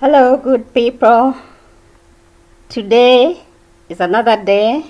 Hello, good people. Today is another day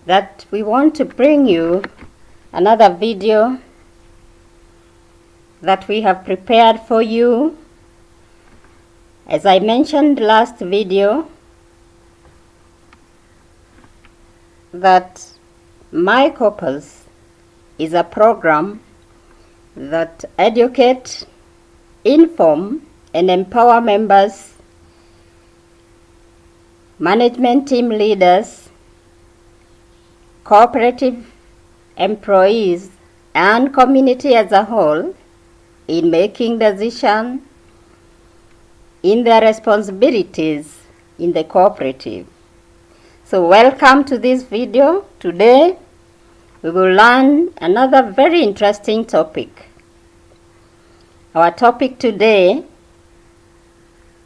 that we want to bring you another video that we have prepared for you. As I mentioned last video, that My Corpus is a program that educates, inform, and empower members, management team leaders, cooperative employees, and community as a whole in making decisions in their responsibilities in the cooperative. So welcome to this video. Today we will learn another very interesting topic. Our topic today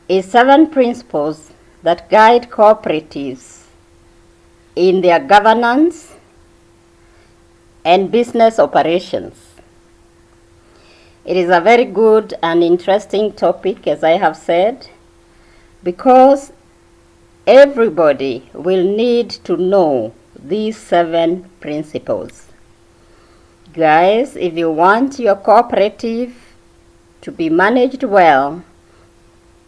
is 7 principles that guide cooperatives in their governance and business operations. It is a very good and interesting topic, as I have said, because everybody will need to know these 7 principles. Guys, if you want your cooperative to be managed well,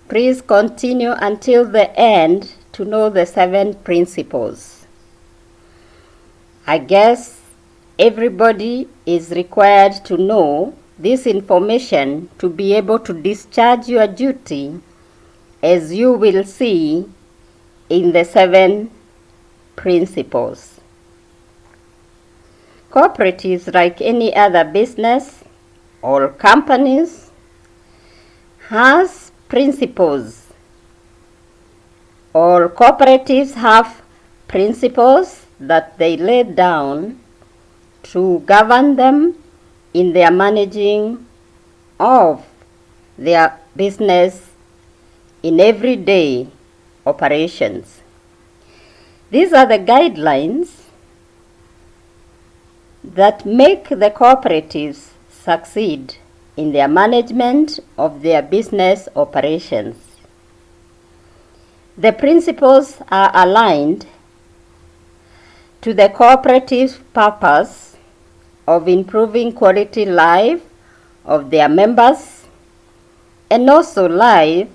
please continue until the end to know the 7 principles. I guess everybody is required to know this information to be able to discharge your duty, as you will see in the 7 principles. Cooperatives, like any other business or companies, has principles. All cooperatives have principles that they lay down to govern them in their managing of their business in everyday operations. These are the guidelines that make the cooperatives succeed in their management of their business operations. The principles are aligned to the cooperative's purpose of improving quality life of their members and also life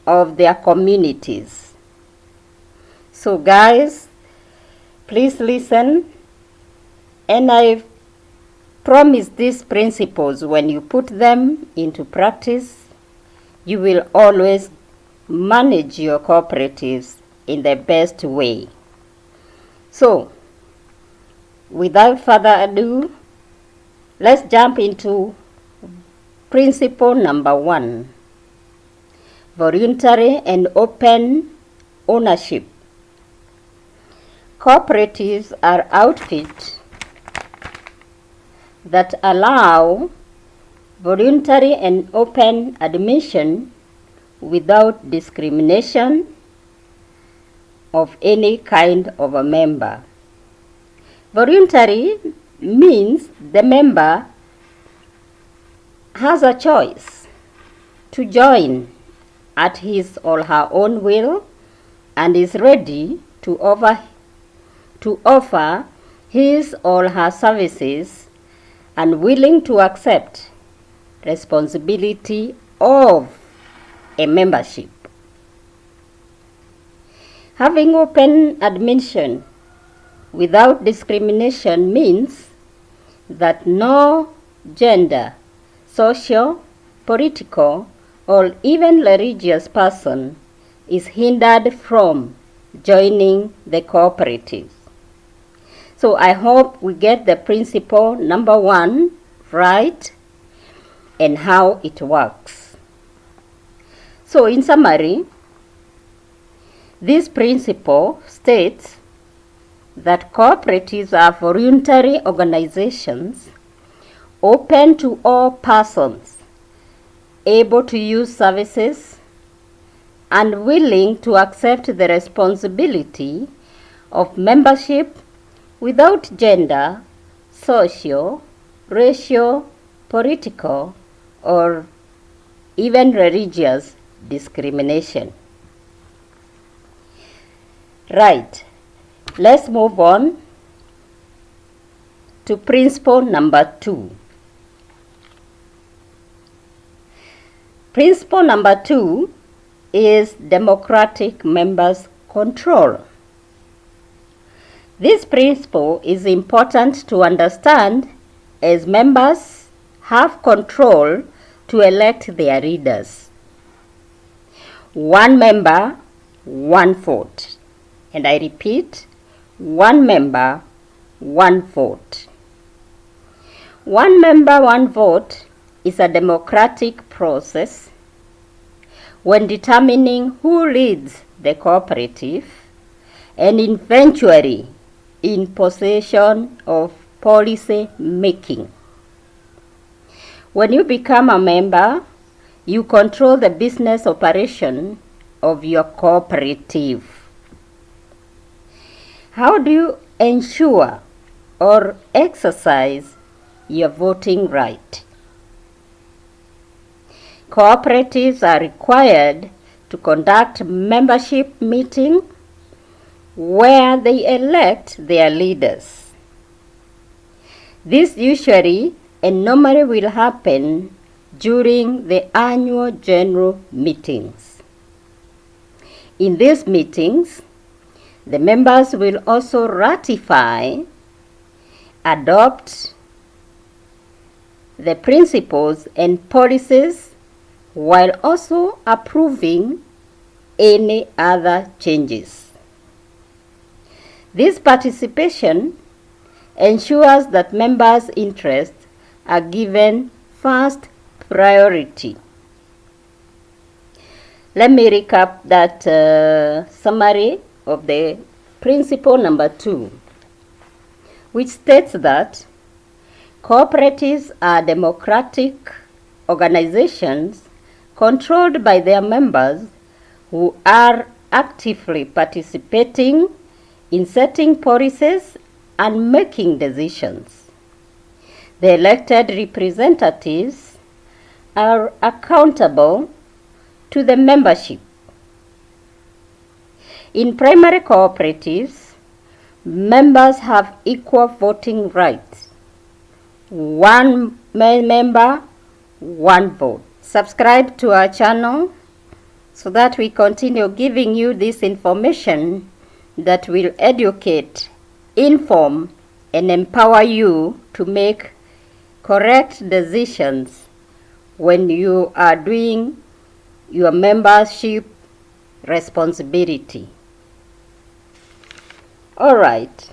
of their communities. So guys, please listen, and I promise these principles, when you put them into practice, you will always manage your cooperatives in the best way. So, without further ado, let's jump into principle number 1. Voluntary and open ownership. Cooperatives are outfits that allow voluntary and open admission without discrimination of any kind of a member. Voluntary means the member has a choice to join at his or her own will and is ready to offer his or her services and willing to accept responsibility of a membership. Having open admission without discrimination means that no gender, social, political, or even religious person is hindered from joining the cooperative. So I hope we get the principle number 1 right and how it works. So in summary, this principle states that cooperatives are voluntary organizations open to all persons able to use services and willing to accept the responsibility of membership without gender, social, racial, political, or even religious discrimination. Right, let's move on to principle number 2. Principle number 2 is democratic members' control. This principle is important to understand as members have control to elect their leaders. One member, one vote. And I repeat, one member, one vote. One member, one vote is a democratic process when determining who leads the cooperative and eventually in possession of policy making. When you become a member, you control the business operation of your cooperative. How do you ensure or exercise your voting right? Cooperatives are required to conduct membership meetings where they elect their leaders. This usually and normally will happen during the annual general meetings. In these meetings, the members will also ratify, adopt the principles and policies while also approving any other changes. This participation ensures that members' interests are given first priority. Let me recap that summary of the principle number 2, which states that cooperatives are democratic organizations controlled by their members who are actively participating in setting policies and making decisions. The elected representatives are accountable to the membership. In primary cooperatives, members have equal voting rights. One member, one vote. Subscribe to our channel so that we continue giving you this information that will educate, inform, and empower you to make correct decisions when you are doing your membership responsibility. All right,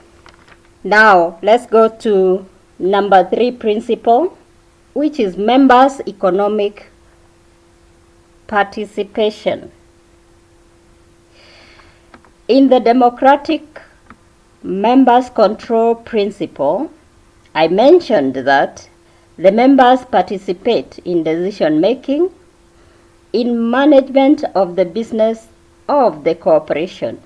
now let's go to number 3 principle, which is members' economic participation. In the democratic members' control principle, I mentioned that the members participate in decision making, in management of the business of the corporation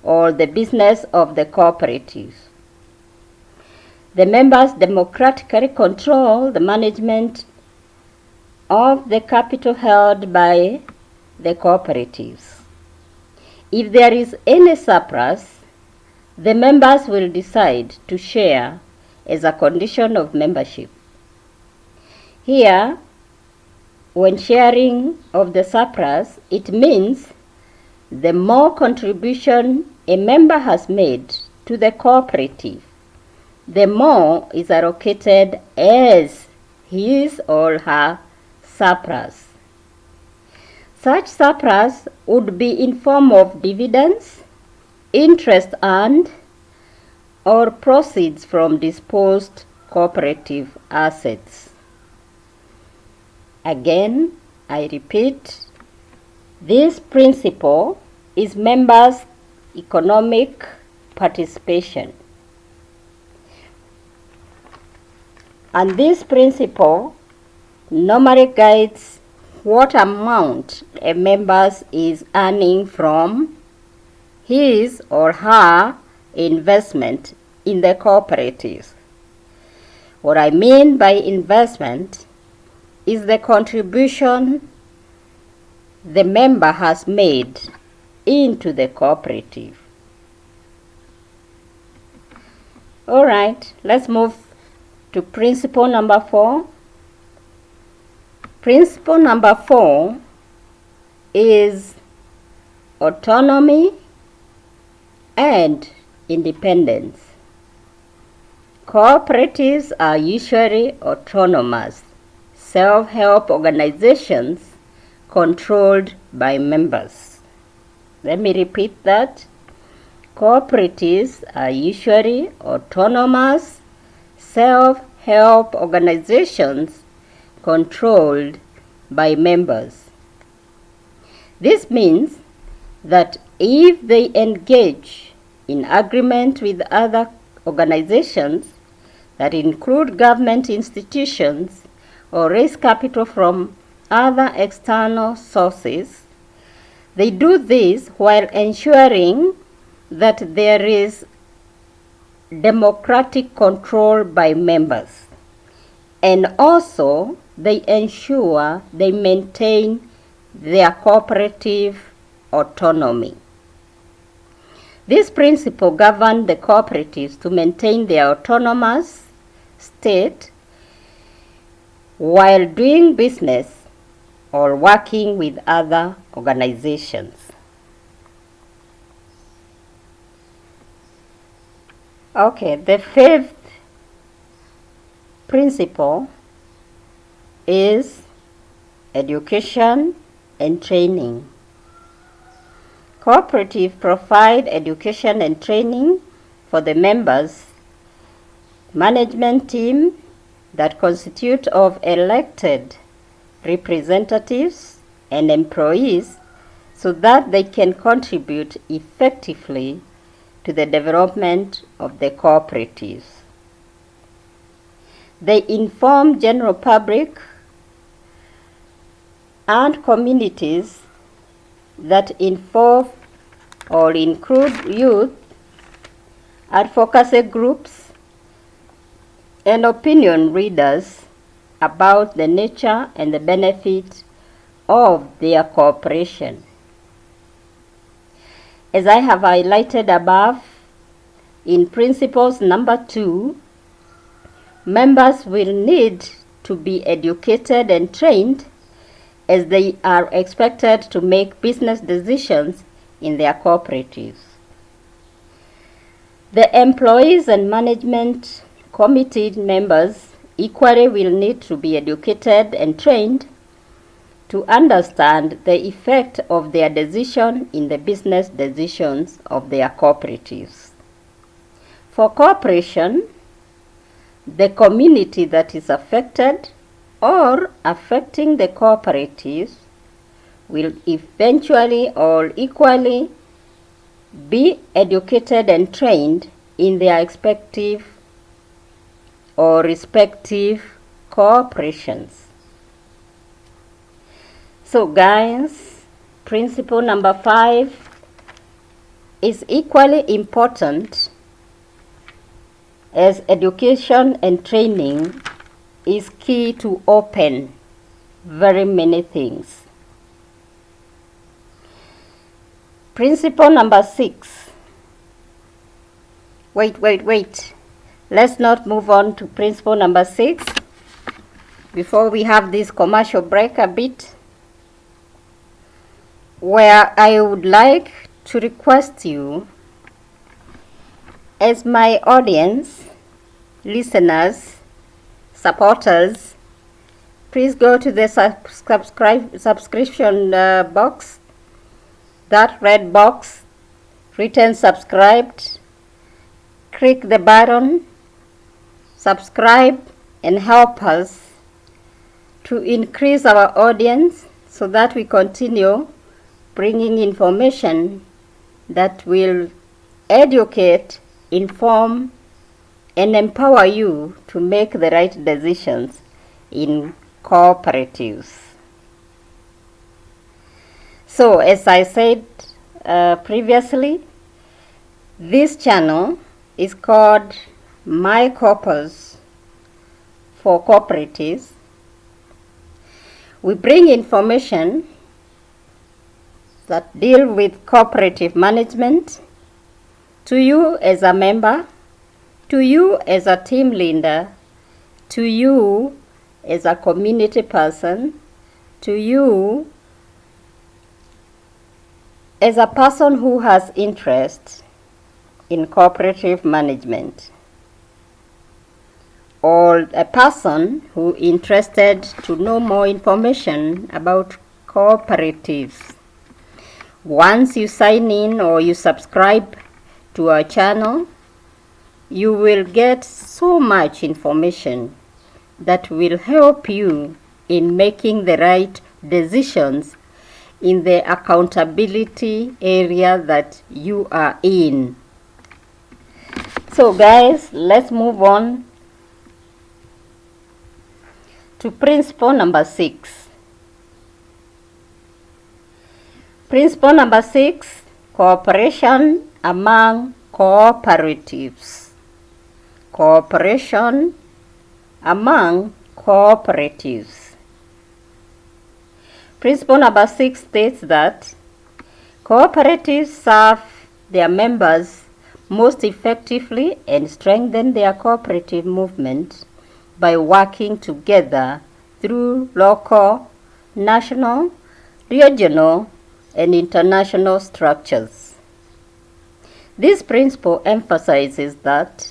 or the business of the cooperative. The members democratically control the management of the capital held by the cooperatives. If there is any surplus, the members will decide to share as a condition of membership. Here, when sharing of the surplus, it means the more contribution a member has made to the cooperative, the more is allocated as his or her surplus. Such surplus would be in form of dividends, interest earned, or proceeds from disposed cooperative assets. Again, I repeat, this principle is members' economic participation. And this principle normally guides what amount a member is earning from his or her investment in the cooperative. What I mean by investment is the contribution the member has made into the cooperative. All right, let's move to principle number 4. Principle number 4 is autonomy and independence. Cooperatives are usually autonomous, self-help organizations controlled by members. Let me repeat that. Cooperatives are usually autonomous, self-help organizations controlled by members. This means that if they engage in agreement with other organizations that include government institutions or raise capital from other external sources, they do this while ensuring that there is democratic control by members, and also they ensure they maintain their cooperative autonomy. This principle governs the cooperatives to maintain their autonomous state while doing business or working with other organizations. Okay, the fifth principle is education and training. Cooperatives provide education and training for the members' management team that consist of elected representatives and employees so that they can contribute effectively to the development of the cooperatives. They inform general public and communities that involve or include youth, advocacy groups, and opinion readers about the nature and the benefits of their cooperation. As I have highlighted above, in principles number 2, members will need to be educated and trained as they are expected to make business decisions in their cooperatives. The employees and management committee members equally will need to be educated and trained to understand the effect of their decision in the business decisions of their cooperatives. For cooperation, the community that is affected or affecting the cooperatives will eventually or equally be educated and trained in their respective corporations. So guys, principle number 5 is equally important, as education and training is key to open very many things. Principle number 6. Wait. Let's not move on to principle number 6 before we have this commercial break a bit, where I would like to request you, as my audience, listeners, supporters, please go to the subscription box, that red box written subscribed. Click the button, subscribe, and help us to increase our audience so that we continue bringing information that will educate, inform, and empower you to make the right decisions in cooperatives. So, as I said previously, this channel is called My Corpus for Cooperatives. We bring information that deal with cooperative management, to you as a member, to you as a team leader, to you as a community person, to you as a person who has interest in cooperative management, or a person who is interested to know more information about cooperatives. Once you sign in or you subscribe to our channel, you will get so much information that will help you in making the right decisions in the accountability area that you are in. So guys, let's move on to principle number 6. Principle number 6, cooperation among cooperatives. Cooperation among cooperatives. Principle number 6 states that cooperatives serve their members most effectively and strengthen their cooperative movement by working together through local, national, regional, and international structures. This principle emphasizes that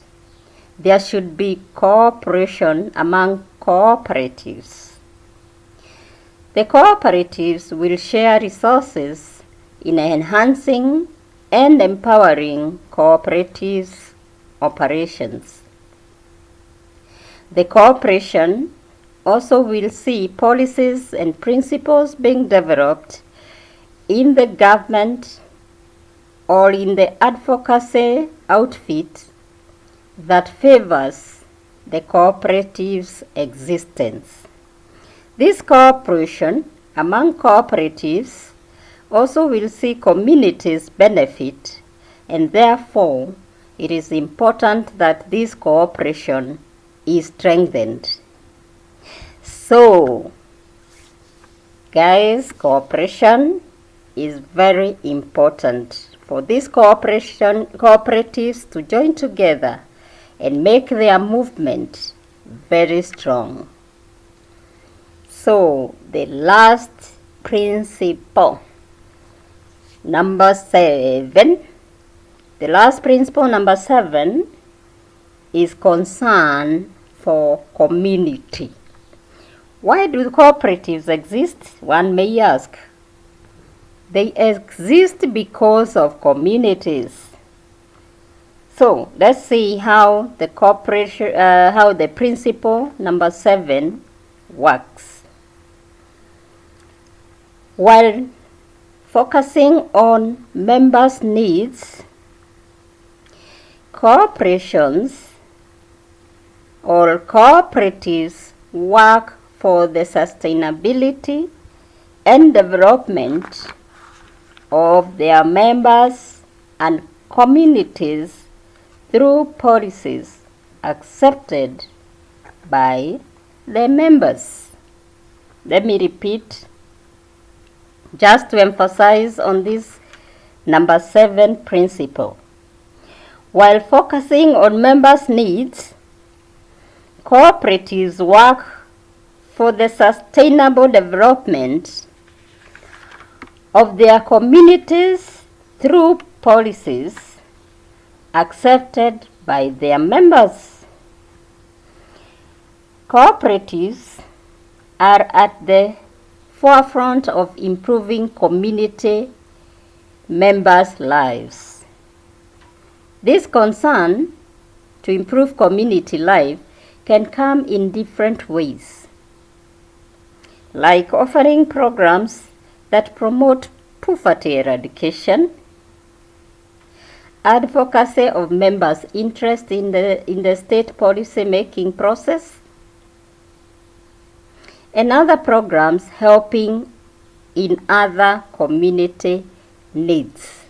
there should be cooperation among cooperatives. The cooperatives will share resources in enhancing and empowering cooperatives' operations. The cooperation also will see policies and principles being developed in the government or in the advocacy outfit that favors the cooperative's existence. This cooperation among cooperatives also will see communities benefit, and therefore it is important that this cooperation is strengthened. So, guys, cooperation is very important for these cooperatives to join together and make their movement very strong. So, the last principle, number 7. The last principle, number 7, is concern for community. Why do cooperatives exist? One may ask. They exist because of communities. So let's see how the principle number 7 works. While focusing on members' needs, corporations or cooperatives work for the sustainability and development of their members and communities through policies accepted by the members. Let me repeat, just to emphasize on this number 7 principle. While focusing on members' needs, cooperatives work for the sustainable development of their communities through policies accepted by their members. Cooperatives are at the forefront of improving community members' lives. This concern to improve community life can come in different ways, like offering programs that promote poverty eradication, advocacy of members' interest in the state policy making process, and other programs helping in other community needs.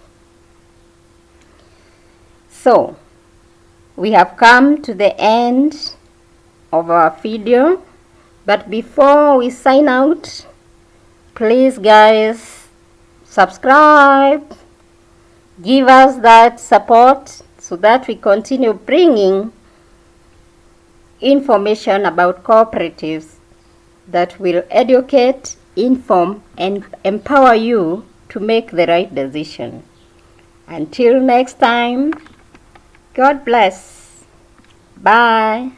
So, we have come to the end of our video, but before we sign out, please guys, subscribe, give us that support so that we continue bringing information about cooperatives that will educate, inform, and empower you to make the right decision. Until next time, God bless. Bye.